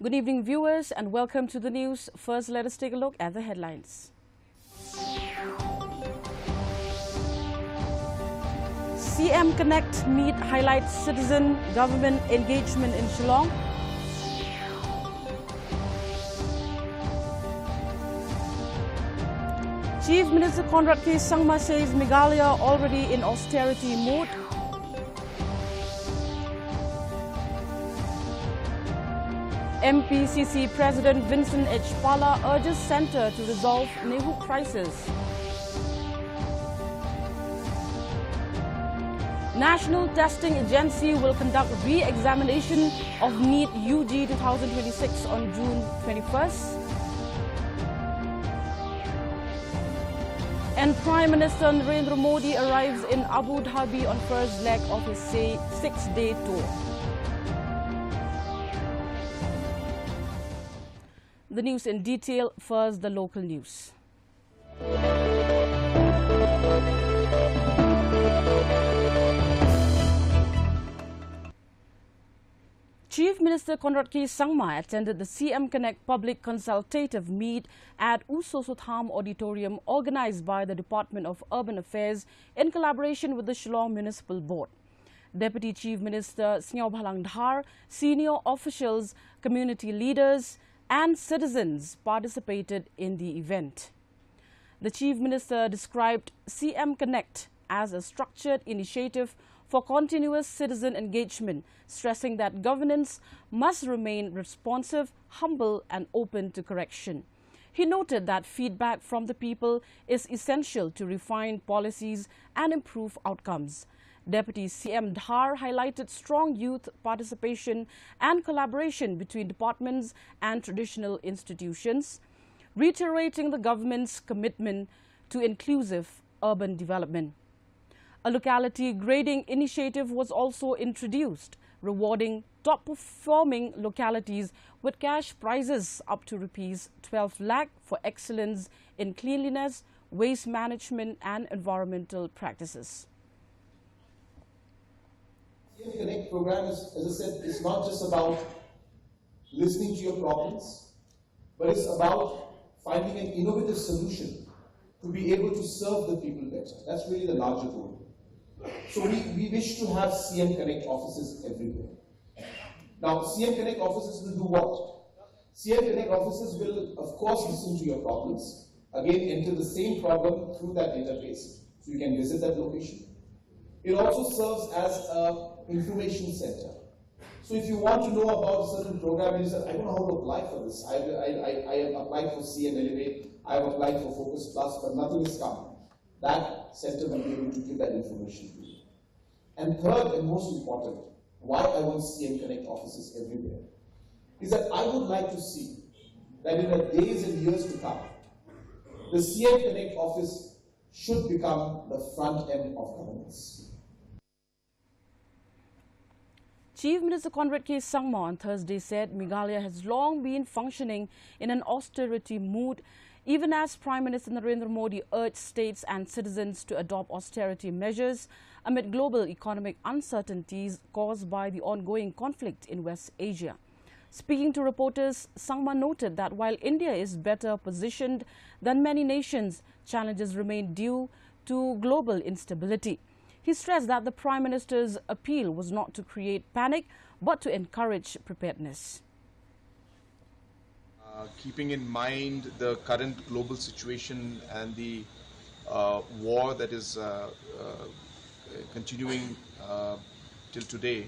Good evening, viewers, and welcome to the news. First, let us take a look at the headlines. CM Connect Meet highlights citizen government engagement in Shillong. Chief Minister Conrad K. Sangma says Meghalaya already in austerity mode. MPCC President Vincent H. Pala urges Centre to resolve Nehu crisis. National Testing Agency will conduct re-examination of NEET UG 2026 on June 21st. And Prime Minister Narendra Modi arrives in Abu Dhabi on first leg of his six-day tour. The news in detail. First, the local news. Chief Minister Conrad K. Sangma attended the CM Connect Public Consultative Meet at Usosotham Auditorium organized by the Department of Urban Affairs in collaboration with the Shillong Municipal Board. Deputy Chief Minister Snyaw Bhalang Dhar, senior officials, community leaders and citizens participated in the event. The Chief Minister described CM Connect as a structured initiative for continuous citizen engagement, stressing that governance must remain responsive, humble and open to correction. He noted that feedback from the people is essential to refine policies and improve outcomes. Deputy CM Dhar highlighted strong youth participation and collaboration between departments and traditional institutions, reiterating the government's commitment to inclusive urban development. A locality grading initiative was also introduced, rewarding top-performing localities with cash prizes up to Rs 12 lakh for excellence in cleanliness, waste management and environmental practices. The Connect program is, as I said, it's not just about listening to your problems, but it's about finding an innovative solution to be able to serve the people better. That's really the larger goal. So we wish to have CM Connect offices everywhere. Now, CM Connect offices will do what? CM Connect offices will, of course, listen to your problems. Again, enter the same problem through that database, so you can visit that location. It also serves as an information center. So if you want to know about a certain program and you say, I don't know how to apply for this. I have applied for CM Elevate, I have applied for Focus Plus, but nothing has come. That center will be able to give that information to you. And third and most important, why I want CM Connect offices everywhere, is that I would like to see that in the days and years to come, the CM Connect office should become the front end of governance. Chief Minister Conrad K. Sangma on Thursday said Meghalaya has long been functioning in an austerity mood, even as Prime Minister Narendra Modi urged states and citizens to adopt austerity measures amid global economic uncertainties caused by the ongoing conflict in West Asia. Speaking to reporters, Sangma noted that while India is better positioned than many nations, challenges remain due to global instability. He stressed that the Prime Minister's appeal was not to create panic, but to encourage preparedness. Keeping in mind the current global situation and the war that is continuing till today,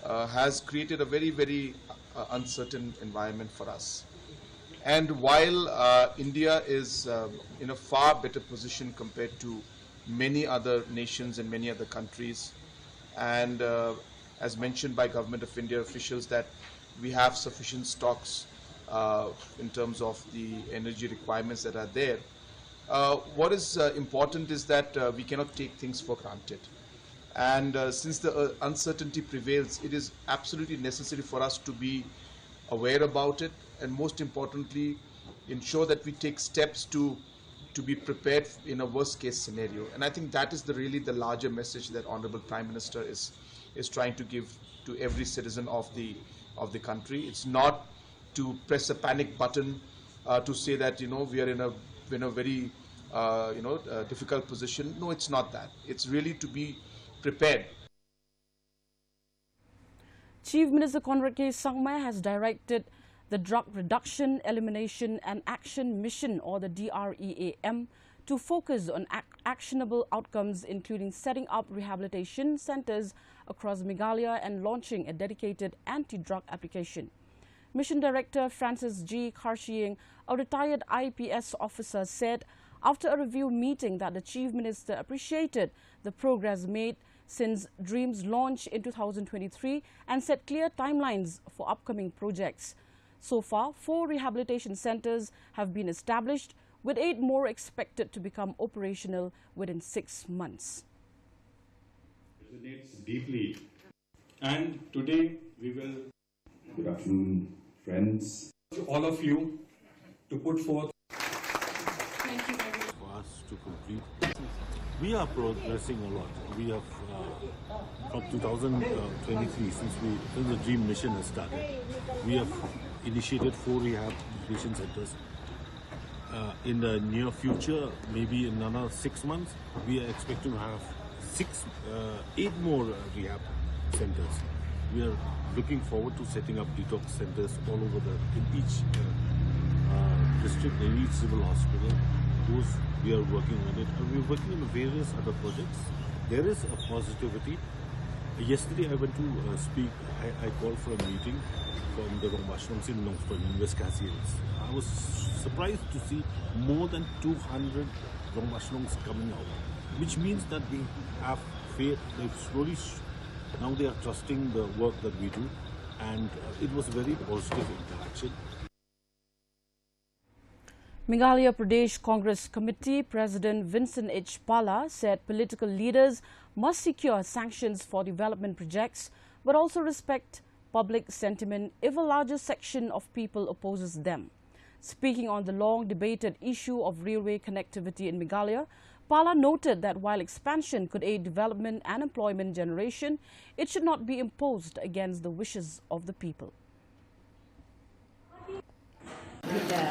has created a very, very uncertain environment for us. And while India is in a far better position compared to many other nations and many other countries, and as mentioned by Government of India officials, that we have sufficient stocks in terms of the energy requirements that are there. What is important is that we cannot take things for granted. And since the uncertainty prevails, it is absolutely necessary for us to be aware about it, and most importantly, ensure that we take steps to be prepared in a worst case scenario. And I think that is really the larger message that Honorable Prime Minister is trying to give to every citizen of the country. It's not to press a panic button to say that, we are in a very difficult position. No, it's not that. It's really to be prepared. Chief Minister Conrad K. Sangma has directed the Drug Reduction, Elimination and Action Mission, or the DREAM, to focus on actionable outcomes, including setting up rehabilitation centers across Meghalaya and launching a dedicated anti-drug application. Mission Director Francis G. Karshieng, a retired IPS officer, said after a review meeting that the Chief Minister appreciated the progress made since DREAM's launch in 2023 and set clear timelines for upcoming projects. So far, 4 rehabilitation centers have been established, with 8 more expected to become operational within 6 months. Resonates deeply, and today we will. Good afternoon, friends. To all of you to put forth. Thank you very much. For us to complete, we are progressing a lot. We have from 2023, since the DREAM mission has started, we have initiated 4 rehabilitation centers. In the near future, maybe in another 6 months, we are expecting to have 8 more rehab centers. We are looking forward to setting up detox centers all over in each district, in each civil hospital. Those we are working on it, and we are working on various other projects. There is a positivity. Yesterday I went to speak. I called for a meeting from the Rombashnongs in Nongstoin in West Hills. I was surprised to see more than 200 Rombashnongs coming out, which means that they have faith. They slowly now they are trusting the work that we do, and it was a very positive interaction. Meghalaya Pradesh Congress Committee President Vincent H. Pala said political leaders must secure sanctions for development projects, but also respect public sentiment if a larger section of people opposes them. Speaking on the long-debated issue of railway connectivity in Meghalaya, Pala noted that while expansion could aid development and employment generation, it should not be imposed against the wishes of the people.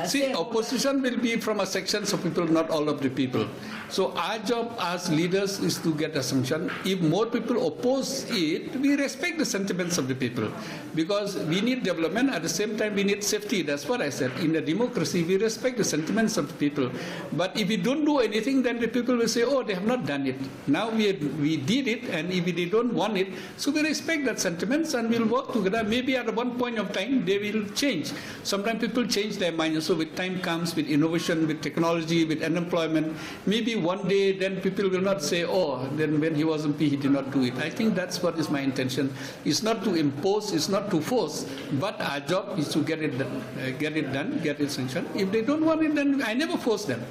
See, opposition will be from a section of people, not all of the people. So our job as leaders is to get a sanction. If more people oppose it, we respect the sentiments of the people, because we need development. At the same time, we need safety. That's what I said. In a democracy, we respect the sentiments of the people. But if we don't do anything, then the people will say, oh, they have not done it. Now we did it, and if they don't want it, so we respect that sentiments and we'll work together. Maybe at one point of time, they will change. Sometimes people change their mind. So with time comes, with innovation, with technology, with unemployment, maybe one day then people will not say, oh, then when he was MP, he did not do it. I think that's what is my intention. It's not to impose, it's not to force, but our job is to get it done, get it sanctioned. If they don't want it, then I never force them.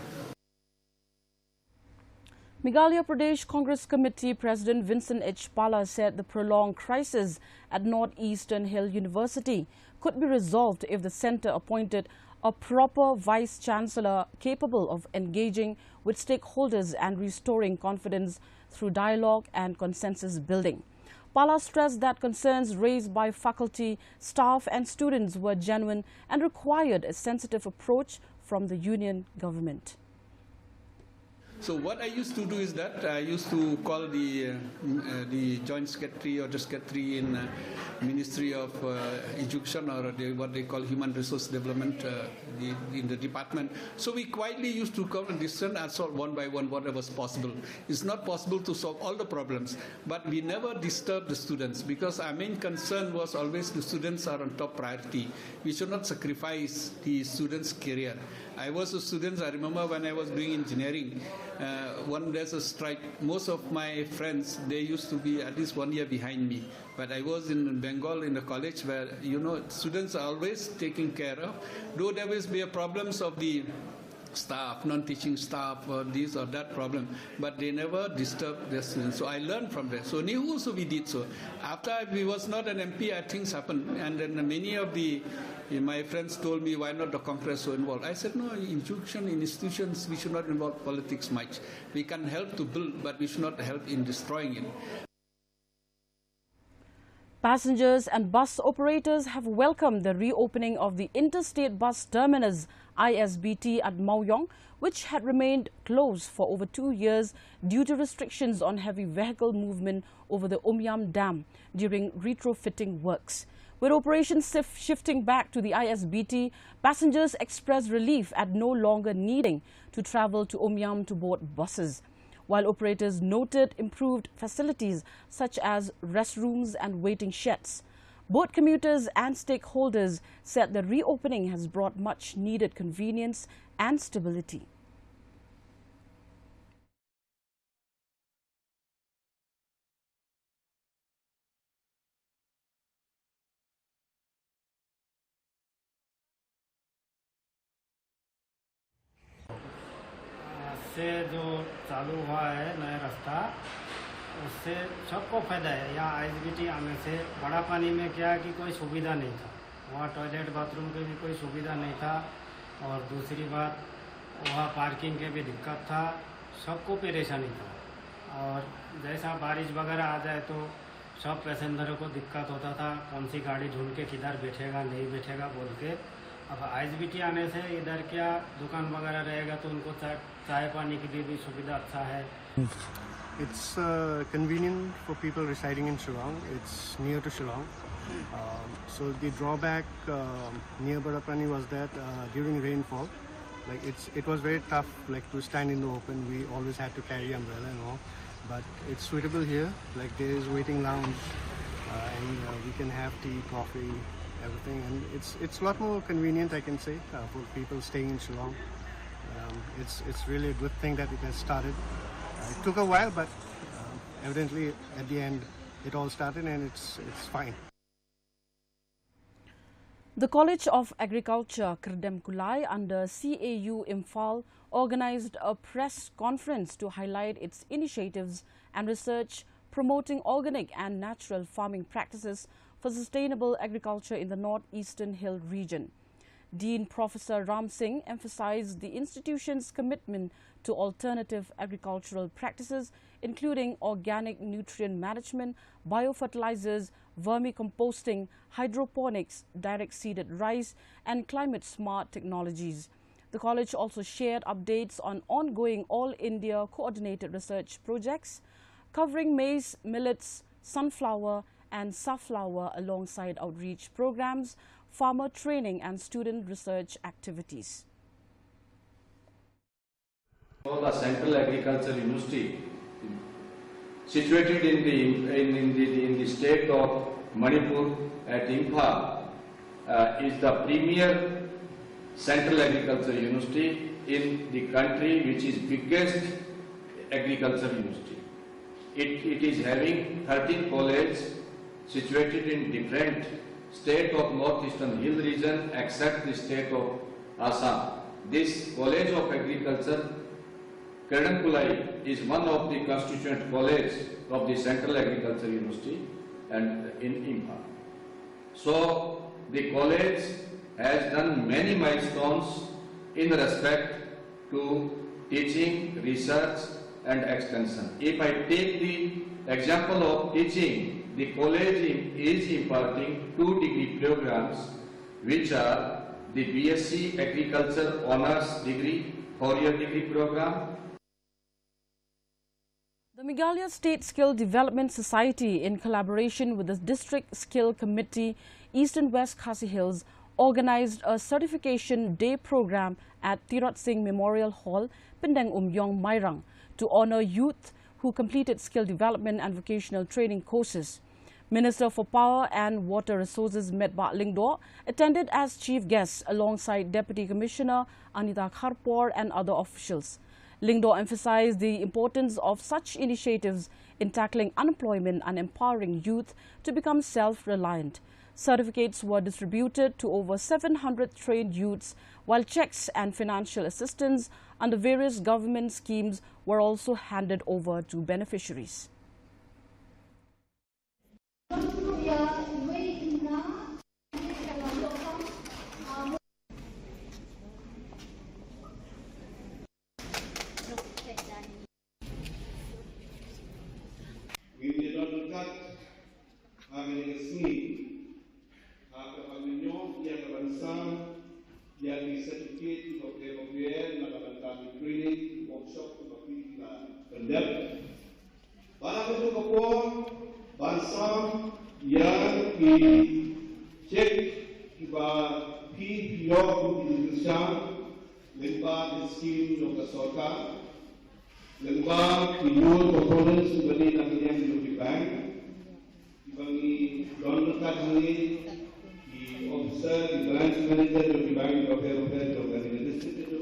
Meghalaya Pradesh Congress Committee President Vincent H. Pala said the prolonged crisis at Northeastern Hill University could be resolved if the centre appointed a proper Vice-Chancellor capable of engaging with stakeholders and restoring confidence through dialogue and consensus building. Pala stressed that concerns raised by faculty, staff and students were genuine and required a sensitive approach from the union government. So what I used to do is that I used to call the joint secretary or the secretary in Ministry of Education, or what they call Human Resource Development in the department. So we quietly used to come and listen and solve one by one whatever was possible. It's not possible to solve all the problems, but we never disturb the students, because our main concern was always the students are on top priority. We should not sacrifice the students' career. I was a student, I remember when I was doing engineering, there's a strike. Most of my friends, they used to be at least 1 year behind me. But I was in Bengal in a college where, students are always taken care of. Though there will be problems of the staff, non-teaching staff, or this or that problem, but they never disturb their students. So I learned from that. So also we did so. After we was not an MP, things happened, and then many of my friends told me, why not the Congress so involved? I said, no, in education, in institutions, we should not involve politics much. We can help to build, but we should not help in destroying it. Passengers and bus operators have welcomed the reopening of the Interstate Bus Terminus ISBT at Mauyong, which had remained closed for over 2 years due to restrictions on heavy vehicle movement over the Umyam Dam during retrofitting works. With operations shifting back to the ISBT, passengers expressed relief at no longer needing to travel to Umyam to board buses, while operators noted improved facilities such as restrooms and waiting sheds. Both commuters and stakeholders said the reopening has brought much needed convenience and stability. से जो चालू हुआ है नया रास्ता, उससे सबको फ़ायदा है। यहाँ आईएसबीटी आने से बड़ा पानी में क्या है कि कोई सुविधा नहीं था, वहाँ टॉयलेट बाथरूम की भी कोई सुविधा नहीं था, और दूसरी बात वहाँ पार्किंग के भी दिक्कत था, सबको परेशानी था। और जैसा बारिश वगैरह आ जाए तो सब पैसेंजरों को दिक्कत होता था, कौन सी गाड़ी ढूंढ के किधर बैठेगा नहीं बैठेगा बोल के। अब आईएसबीटी आने से इधर क्या दुकान वगैरह रहेगा तो उनको चाय पानी के लिए भी सुविधा अच्छा है। It's convenient for people residing in Shillong. It's near to Shillong. So the drawback near Badapani was that during rainfall, like it was very tough, like to stand in the open. We always had to carry umbrella and all. But it's suitable here. Like there is waiting lounge, and we can have tea, coffee, everything, and it's a lot more convenient, I can say, for people staying in Shillong. It's really a good thing that it has started. It took a while, but evidently at the end it all started, and it's fine. The College of Agriculture, Kerdem Kulai, under CAU Imphal, organized a press conference to highlight its initiatives and research promoting organic and natural farming practices for sustainable agriculture in the northeastern hill region. Dean Professor Ram Singh emphasized the institution's commitment to alternative agricultural practices, including organic nutrient management, biofertilizers, vermicomposting, hydroponics, direct-seeded rice, and climate-smart technologies. The college also shared updates on ongoing all-India coordinated research projects covering maize, millets, sunflower, and safflower, alongside outreach programs, farmer training, and student research activities. For the Central Agriculture University, situated in the state of Manipur at Imphal, is the premier Central Agriculture University in the country, which is biggest agriculture university. It is having 13 colleges situated in different state of northeastern hill region except the state of Assam. This College of Agriculture, Kerdem Kulai, is one of the constituent colleges of the Central Agriculture University and in Imphal. So the college has done many milestones in respect to teaching, research and extension. If I take the example of teaching, the college is imparting 2-degree programs, which are the BSc Agriculture Honours Degree, 4-year degree program. The Meghalaya State Skill Development Society, in collaboration with the District Skill Committee, East and West Khasi Hills, organized a certification day program at Tirat Singh Memorial Hall, Pindang Umyong, Mairang, to honor youth who completed skill development and vocational training courses. Minister for Power and Water Resources Medba Lingdo attended as chief guest alongside Deputy Commissioner Anita Kharpor and other officials. Lingdo emphasized the importance of such initiatives in tackling unemployment and empowering youth to become self-reliant. Certificates were distributed to over 700 trained youths, while checks and financial assistance under various government schemes were also handed over to beneficiaries. We did not look at ang resmi pagminyo yang kebangsaan yang disertifikat di nakabantang training workshop seperti kita kendap para penduduk Papua bangsa yang dicek iba PPO di Indonesia lembaga skim ng kasorka lembaga pinul components sebagai nangyayang di Lobi Bank ibangi donor kadang di officer di branch manager di Lobi Bank di Lobi district itu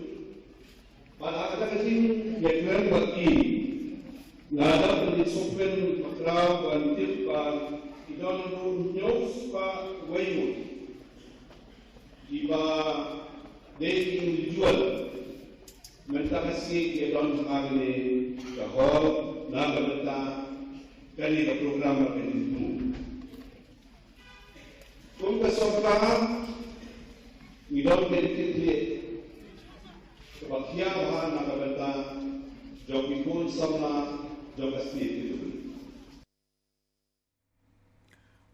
pada kata kasih yang keren bagi nada di software makraw bantil pa idonor news pa wayward iba dating individual mentakasi ke don mengambil kahor naga benda kali ke program apa itu. Kung kesopanan idon dedikasi kebahagiaan bahan naga benda jokipun sama jokasti itu.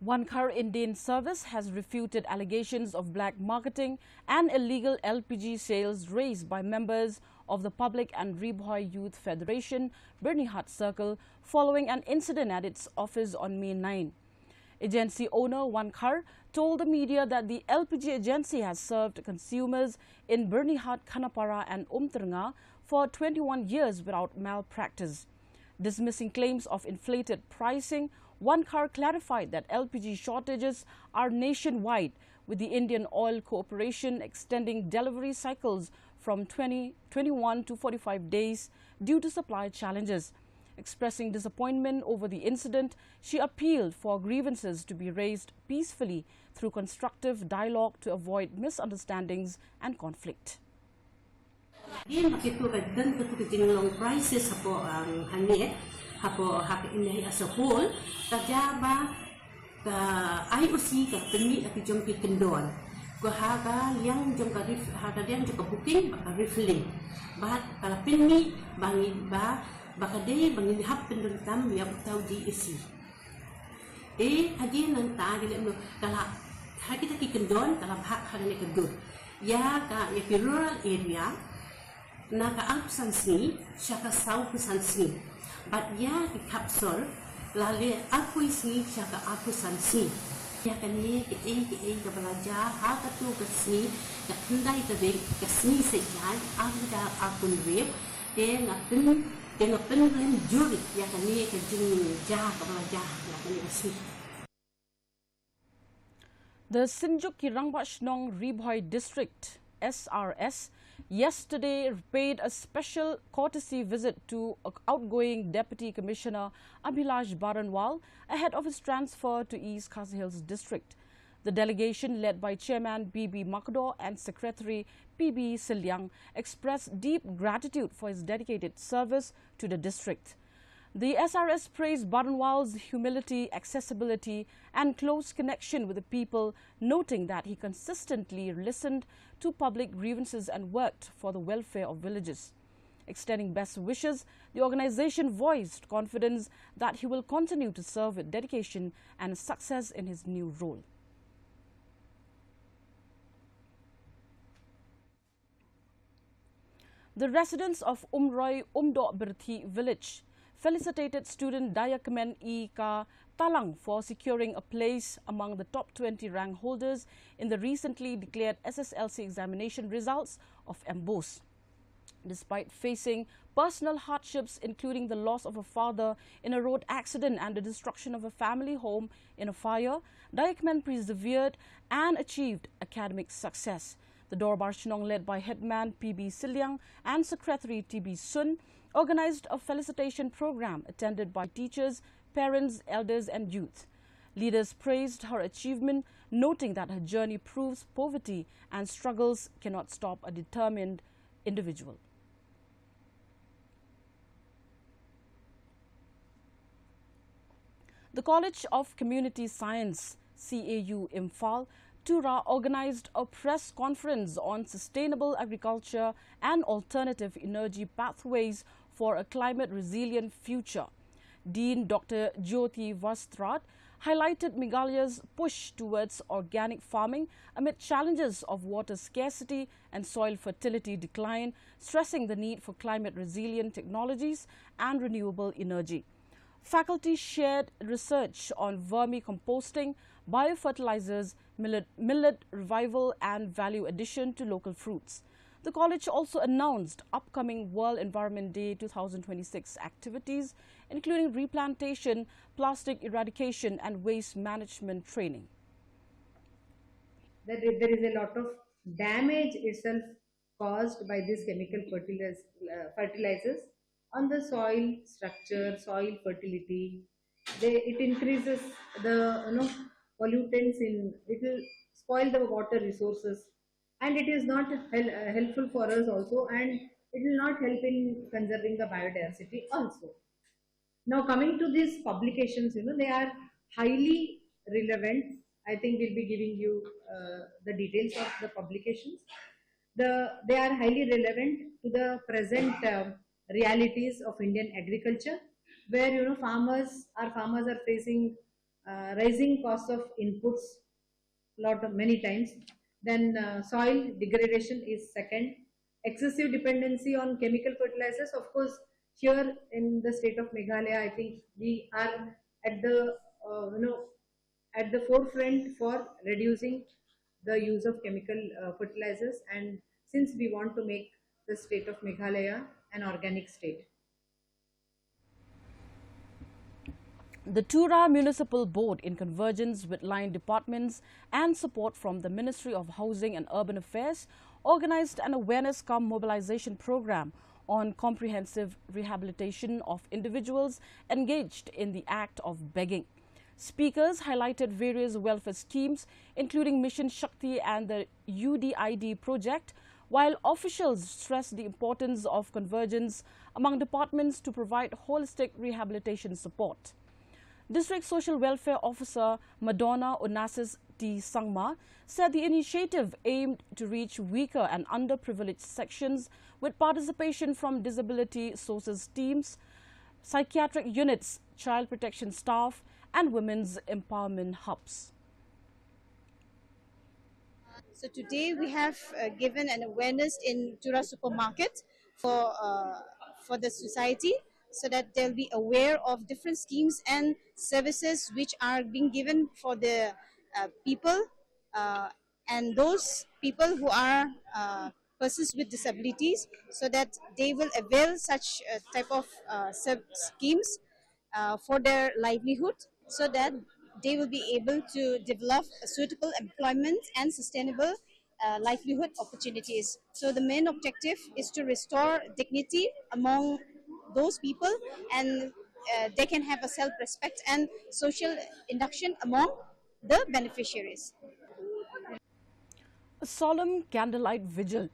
One car Indian service has refuted allegations of black marketing and illegal LPG sales raised by members of the Public and Ribhoi Youth Federation, Bernihat Circle, following an incident at its office on May 9. Agency owner One Car told the media that the LPG agency has served consumers in Bernihat, Khanapara and Umternga for 21 years without malpractice. Dismissing claims of inflated pricing, One Car clarified that LPG shortages are nationwide, with the Indian Oil Corporation extending delivery cycles from 21 to 45 days due to supply challenges. Expressing disappointment over the incident, she appealed for grievances to be raised peacefully through constructive dialogue to avoid misunderstandings and conflict. Ini begitu kadang ketika long prices hapo ang hangit hapo hak ini as a whole kajaba ka IOC ka peni at jong kendon ko haga yang jong ka haga yang jong ka booking ka refilling bahat kala peni bangi ba baka day bangi hap pendon tam ya tau di isi haji nan ta gile no kala hakita ki kendon kala hak hagane kendon ya ka ya rural area naka-alpusan sini, siya ka-saupusan sini. But ya di-capsule, lali apoy sini, siya ka-alpusan sini. Ya kani, ke-e, ka-balaja, haka-tu ka-sini, ka-tunday ka-big, ka-sini sa yan, apun rib, nga-pin rin jurit, ya kani, ka-jing-ja, ka-balaja, ya kani ka-sini. The Sinjuk Kirangbashnong Ribhoi District, SRS, yesterday paid a special courtesy visit to outgoing Deputy Commissioner Abhilash Baranwal ahead of his transfer to East Khasi Hills District. The delegation, led by Chairman B.B. Makdo and Secretary P.B. Silyang, expressed deep gratitude for his dedicated service to the district. The SRS praised Baranwal's humility, accessibility and close connection with the people, noting that he consistently listened to public grievances and worked for the welfare of villages. Extending best wishes, the organization voiced confidence that he will continue to serve with dedication and success in his new role. The residents of Umroy Umdo Berthi village felicitated student Dayakemen E. Ka Talang for securing a place among the top 20 rank holders in the recently declared SSLC examination results of MBOS. Despite facing personal hardships, including the loss of a father in a road accident and the destruction of a family home in a fire, Dayakemen persevered and achieved academic success. The Dorbar Chinong, led by Headman P.B. Silyang and Secretary T.B. Sun, organized a felicitation program attended by teachers, parents, elders and youth. Leaders praised her achievement, noting that her journey proves poverty and struggles cannot stop a determined individual. The College of Community Science, CAU Imphal, Tura, organized a press conference on sustainable agriculture and alternative energy pathways for a climate-resilient future. Dean Dr. Jyoti Vastrat highlighted Meghalaya's push towards organic farming amid challenges of water scarcity and soil fertility decline, stressing the need for climate-resilient technologies and renewable energy. Faculty shared research on vermicomposting, biofertilizers, millet revival and value addition to local fruits. The college also announced upcoming World Environment Day 2026 activities, including replantation, plastic eradication and waste management training. That there is a lot of damage itself caused by these chemical fertilizers on the soil structure, soil fertility. It increases the pollutants in, it will spoil the water resources, and it is not helpful for us also, and it will not help in conserving the biodiversity also. Now coming to these publications, they are highly relevant. I think we'll be giving you the details of the publications. They are highly relevant to the present realities of Indian agriculture, where farmers are facing rising costs of inputs many times. Then soil degradation is second. Excessive dependency on chemical fertilizers. Of course, here in the state of Meghalaya, I think we are at the at the forefront for reducing the use of chemical fertilizers, and since we want to make the state of Meghalaya an organic state. The Tura Municipal Board, in convergence with line departments and support from the Ministry of Housing and Urban Affairs, organized an awareness cum mobilization program on comprehensive rehabilitation of individuals engaged in the act of begging. Speakers highlighted various welfare schemes, including Mission Shakti and the UDID project, while officials stressed the importance of convergence among departments to provide holistic rehabilitation support. District Social Welfare Officer Madonna Onassis T. Sangma said the initiative aimed to reach weaker and underprivileged sections with participation from disability sources teams, psychiatric units, child protection staff and women's empowerment hubs. So today we have given an awareness in Tura supermarket for the society, so that they'll be aware of different schemes and services which are being given for the people and those people who are persons with disabilities, so that they will avail such type of schemes for their livelihood, so that they will be able to develop a suitable employment and sustainable livelihood opportunities. So the main objective is to restore dignity among those people, and they can have a self-respect and social induction among the beneficiaries. A solemn candlelight vigil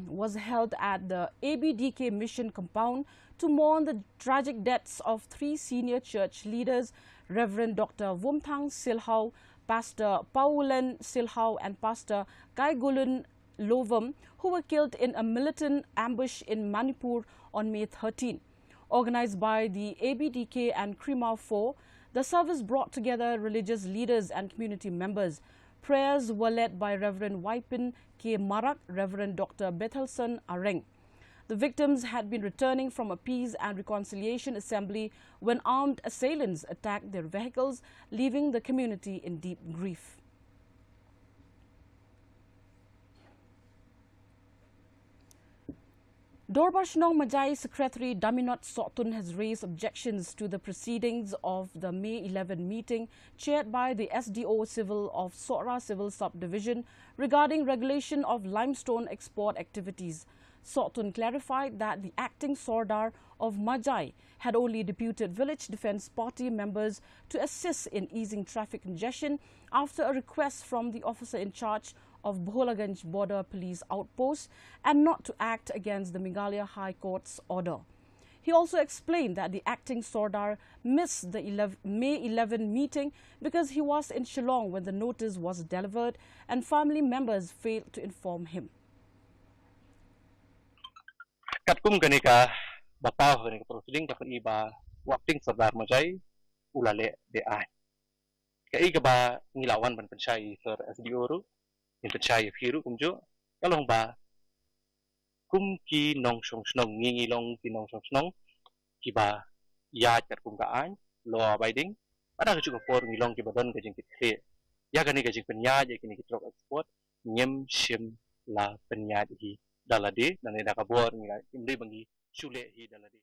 was held at the ABDK mission compound to mourn the tragic deaths of 3 senior church leaders, Reverend Dr. Wumthang Silhau, Pastor Paulen Silhau and Pastor Kaigulun Lovam, who were killed in a militant ambush in Manipur on May 13. Organized by the ABDK and Krima 4, the service brought together religious leaders and community members. Prayers were led by Reverend Waipin K. Marak, Reverend Dr. Bethelson Areng. The victims had been returning from a peace and reconciliation assembly when armed assailants attacked their vehicles, leaving the community in deep grief. Dorbashnong Majai Secretary Daminot Sotun has raised objections to the proceedings of the May 11 meeting chaired by the SDO Civil of Sora Civil Subdivision regarding regulation of limestone export activities. Sotun clarified that the acting Sordar of Majai had only deputed Village Defence Party members to assist in easing traffic congestion after a request from the officer in charge of Bholaganj Border Police Outpost and not to act against the Meghalaya High Court's order. He also explained that the acting Sordar missed the May 11 meeting because he was in Shillong when the notice was delivered and family members failed to inform him. Katkum ganika bataw ganika proceeding dapat iba wakting sardar majai ulale de ai kai ka ba ngilawan ban penchai sir SDO ru in penchai phiru kumjo kalong ba kum ki nong song snong ngi long ki nong song snong ki ba ya kat kum ka ai lo abiding ada ka por ngi long ki badan ka jing kit ya ka ni ka jing penya ya kini ki trok export nyem shim la penya hi dalade dan da ka bor ngi imri bangi chule hi dalade.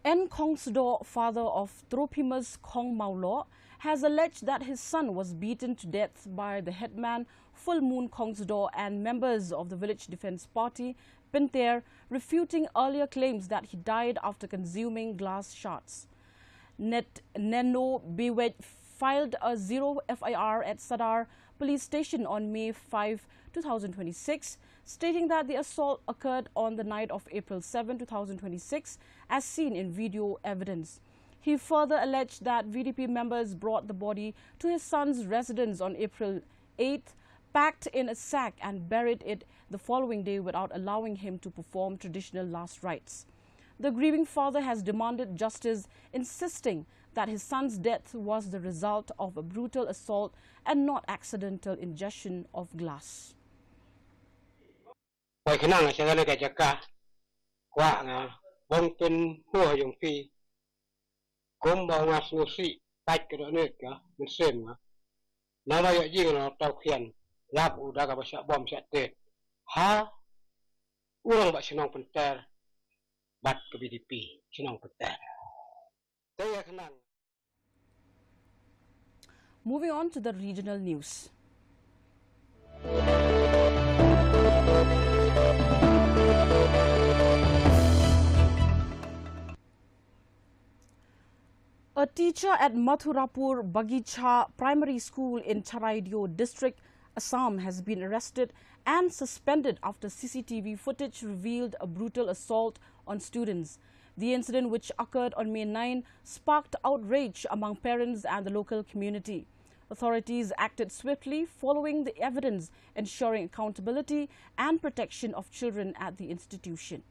N. Kongsdo, father of Tropimus Kong Maulo, has alleged that his son was beaten to death by the headman Full Moon Kongsdo and members of the Village Defence Party, Pinter, refuting earlier claims that he died after consuming glass shards. Neno Bewed filed a 0 FIR at Sadar Police Station on May 5, 2026, stating that the assault occurred on the night of April 7, 2026, as seen in video evidence. He further alleged that VDP members brought the body to his son's residence on April 8th, packed in a sack and buried it the following day without allowing him to perform traditional last rites. The grieving father has demanded justice, insisting that his son's death was the result of a brutal assault and not accidental ingestion of glass. Quay khả năng là sẽ là cái chắc cả qua ngà bông tin mua dùng phi cũng bao ngà số sĩ tách cái đó nữa cả mình xem mà nó bây giờ gì nó tàu khiển lạp u đã gặp sẽ bom sẽ tệ ha uang bạc senang pentar bat ke BDP senang pentar. Saya khả năng. Moving on to the regional news. A teacher at Mathurapur Bagicha Primary School in Charaidio District, Assam, has been arrested and suspended after CCTV footage revealed a brutal assault on students. The incident, which occurred on May 9, sparked outrage among parents and the local community. Authorities acted swiftly following the evidence, ensuring accountability and protection of children at the institution.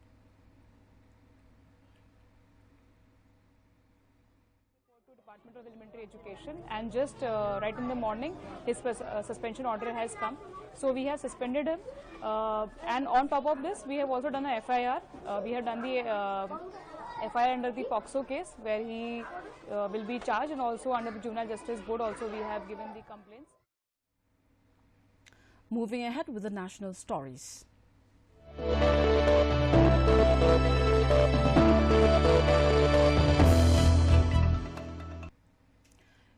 Department of Elementary Education, and just right in the morning his suspension order has come, so we have suspended him, and on top of this we have also done a FIR. We have done the FIR under the POXO case where he will be charged, and also under the Juvenile Justice Board also we have given the complaints. Moving ahead with the national stories.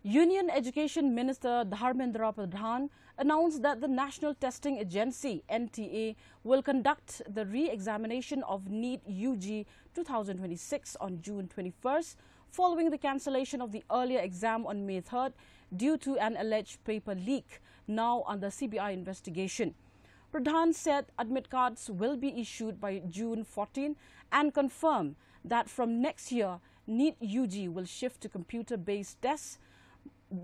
Union Education Minister Dharmendra Pradhan announced that the National Testing Agency (NTA) will conduct the re-examination of NEET UG 2026 on June 21st, following the cancellation of the earlier exam on May 3rd due to an alleged paper leak, now under CBI investigation. Pradhan said admit cards will be issued by June 14 and confirmed that from next year, NEET UG will shift to computer-based tests,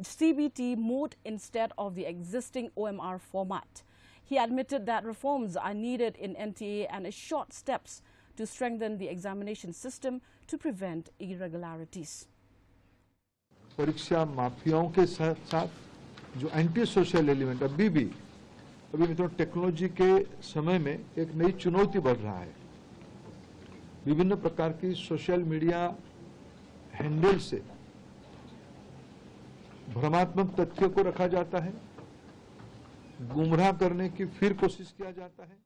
CBT mode, instead of the existing OMR format. He admitted that reforms are needed in NTA and assured steps to strengthen the examination system to prevent irregularities. परीक्षा माफियाओं के साथ जो anti social element अभी मित्रों technology के समय में एक नई चुनौती बढ़ रहा है। विभिन्न प्रकार की सोशल मीडिया हैंडल से भ्रमात्मक तथ्यों को रखा जाता है, गुमराह करने की फिर कोशिश किया जाता है।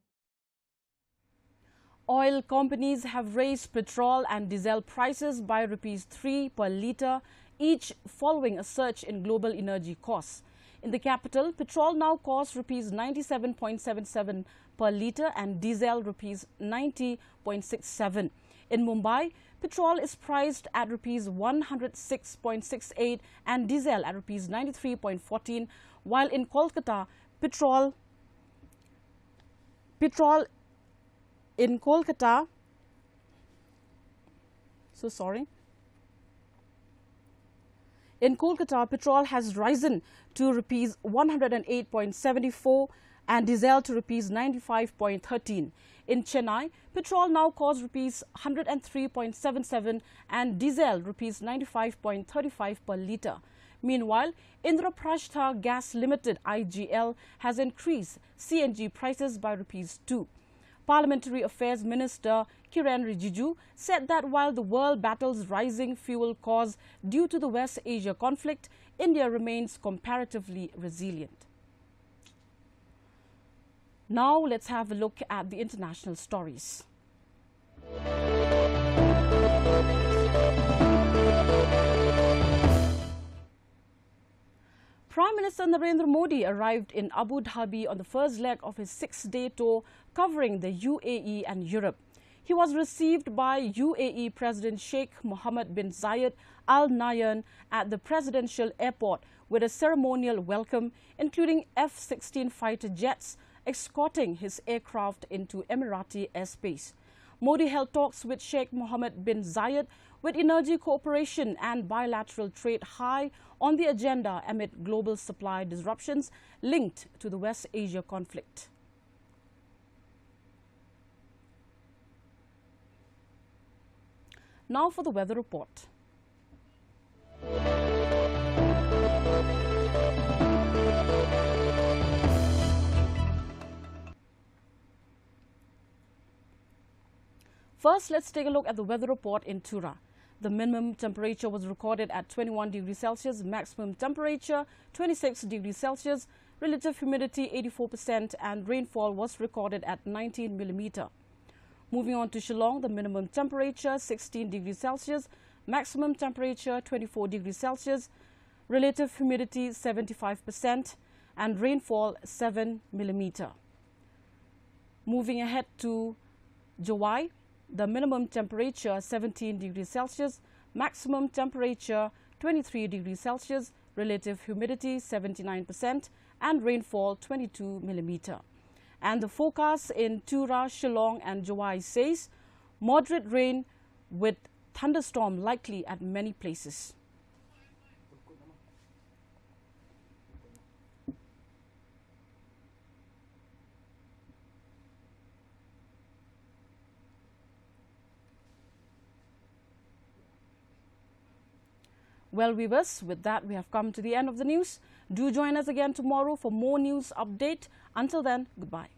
Oil companies have raised petrol and diesel prices by ₹3 per litre, each following a surge in global energy costs. In the capital, petrol now costs ₹97.77 per litre and diesel ₹90.67. In Mumbai, petrol is priced at ₹106.68 and diesel at ₹93.14, while in Kolkata, In Kolkata, petrol has risen to ₹108.74 and diesel to ₹95.13. In Chennai, petrol now costs rupees 103.77 and diesel rupees 95.35 per litre. Meanwhile, Indraprastha Gas Limited IGL has increased CNG prices by rupees 2. Parliamentary Affairs Minister Kiren Rijiju said that while the world battles rising fuel costs due to the West Asia conflict, India remains comparatively resilient. Now let's have a look at the international stories. Prime Minister Narendra Modi arrived in Abu Dhabi on the first leg of his 6-day tour covering the UAE and Europe. He was received by UAE President Sheikh Mohammed bin Zayed Al Nahyan at the presidential airport with a ceremonial welcome, including F-16 fighter jets escorting his aircraft into Emirati airspace. Modi held talks with Sheikh Mohammed bin Zayed with energy cooperation and bilateral trade high on the agenda amid global supply disruptions linked to the West Asia conflict. Now for the weather report. First, let's take a look at the weather report in Tura. The minimum temperature was recorded at 21 degrees Celsius, maximum temperature 26 degrees Celsius, relative humidity 84% and rainfall was recorded at 19 millimeter. Moving on to Shillong, the minimum temperature 16 degrees Celsius, maximum temperature 24 degrees Celsius, relative humidity 75% and rainfall 7 millimeter. Moving ahead to Jawai, the minimum temperature 17 degrees Celsius, maximum temperature 23 degrees Celsius, relative humidity 79% and rainfall 22 millimeter. And the forecast in Tura, Shillong and Jawai says moderate rain with thunderstorm likely at many places. Well, viewers, with that, we have come to the end of the news. Do join us again tomorrow for more news update. Until then, goodbye.